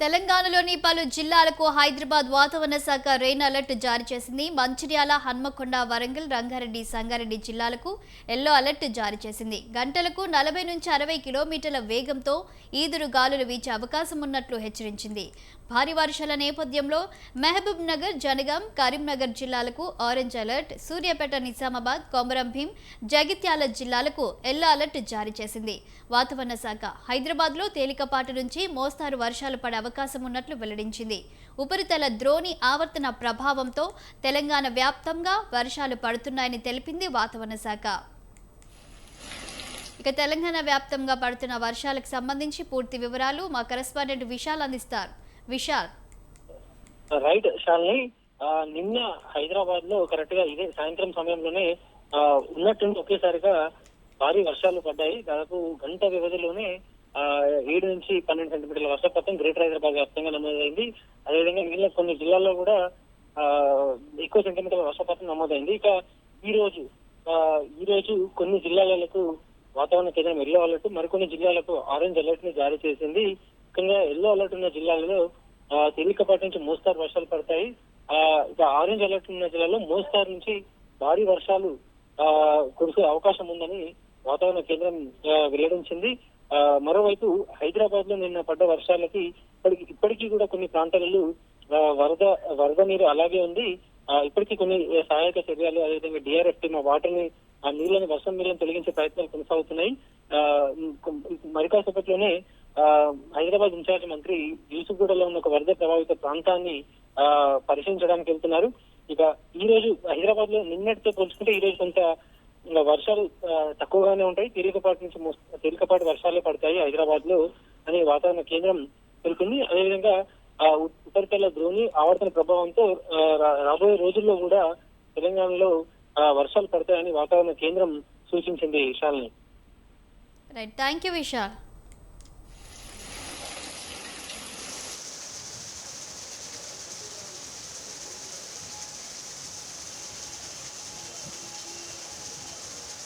తెలంగాణలోని పలు జిల్లాలకు హైదరాబాద్ వాతావరణ శాఖ రెయిన్ అలర్ట్ జారీ చేసింది. మంచిర్యాల, హన్మకొండ, వరంగల్, రంగారెడ్డి, సంగారెడ్డి జిల్లాలకు ఎల్లో అలర్ట్ జారీ చేసింది. గంటలకు 40 నుంచి 60 కిలోమీటర్ల వేగంతో ఈదురు గాలులు వీచే అవకాశం ఉన్నట్లు హెచ్చరించింది. భారీ వర్షాల నేపథ్యంలో మహబూబ్ నగర్, జనగాం, కరీంనగర్ జిల్లాలకు ఆరెంజ్ అలర్ట్, సూర్యాపేట, నిజామాబాద్, కొమరం భీం, జగిత్యాల జిల్లాలకు ఎల్లో అలర్ట్ జారీ చేసింది. వాతావరణ శాఖ హైదరాబాద్లో తేలికపాటి నుంచి మోస్తారు వర్షాలు పడే అవకాశం ఉన్నట్లు వెల్లడించింది. ఉపరితల ద్రోణి ఆవర్తన ప్రభావంతో తెలంగాణ వ్యాప్తంగా వర్షాలు పడుతున్నాయని తెలిపింది వాతావరణ శాఖ. ఇక తెలంగాణ వ్యాప్తంగా పడుతున్న వర్షాలకు సంబంధించి పూర్తి వివరాలు మా కరెస్పాండెంట్ విశాల్ అందిస్తారు. విశాల్. రైట్ శాలిని, నిన్న హైదరాబాద్ లో కరెక్ట్ గా ఇదే సాయంత్రం సమయంలోనే ఉన్నట్టుండి ఒకేసారిగా భారీ వర్షాలు పడ్డాయి. దాదాపు గంట వ్యవధిలోనే 7 నుంచి 12 సెంటీమీటర్ల వర్షపాతం గ్రేటర్ హైదరాబాద్ వ్యాప్తంగా నమోదైంది. అదేవిధంగా మిగిలిన కొన్ని జిల్లాల్లో కూడా ఎక్కువ సెంటీమీటర్ల వర్షపాతం నమోదైంది. ఇక ఈ రోజు కొన్ని జిల్లాలకు వాతావరణ కేంద్రం ఎల్లో అలర్ట్, మరికొన్ని జిల్లాలకు ఆరెంజ్ అలర్ట్ ని జారీ చేసింది. ముఖ్యంగా ఎల్లో అలర్ట్ ఉన్న జిల్లాలలో తేలికపాటి నుంచి మోస్తారు వర్షాలు పడతాయి. ఇక ఆరెంజ్ అలర్ట్ ఉన్న జిల్లాలో మోస్తారు నుంచి భారీ వర్షాలు కురిసే అవకాశం ఉందని వాతావరణ కేంద్రం వెల్లడించింది. మరోవైపు హైదరాబాద్ లో నిన్న పడ్డ వర్షాలకి ఇప్పటికీ కూడా కొన్ని ప్రాంతాలలో వరద నీరు అలాగే ఉంది. ఇప్పటికీ కొన్ని సహాయక చర్యలు, అదేవిధంగా డిఆర్ఎఫ్ టీమ్ వాటర్ ని, ఆ నీళ్ళని, వర్షం నీళ్ళని తొలగించే ప్రయత్నాలు కొనసాగుతున్నాయి. మరికాసేపట్లోనే హైదరాబాద్ ఇన్ఛార్జ్ మంత్రి యూసుఫ్గూడలో ఉన్న ఒక వరద ప్రభావిత ప్రాంతాన్ని పరిశీలించడానికి వెళ్తున్నారు. ఇక ఈ రోజు హైదరాబాద్ లో నిన్నటితో పోల్చుకుంటే ఈ రోజు కొంత వర్షాలు తక్కువగానే ఉంటాయి. తేలికపాటి వర్షాలే పడతాయి హైదరాబాద్ లో అని వాతావరణ కేంద్రం తెలిపింది. అదేవిధంగా ఉపరితల ద్రోణి ఆవర్తన ప్రభావంతో రాబోయే రోజుల్లో కూడా తెలంగాణలో వర్షాలు పడతాయని వాతావరణ కేంద్రం సూచించింది. Shalini. Right, thank you Vishal.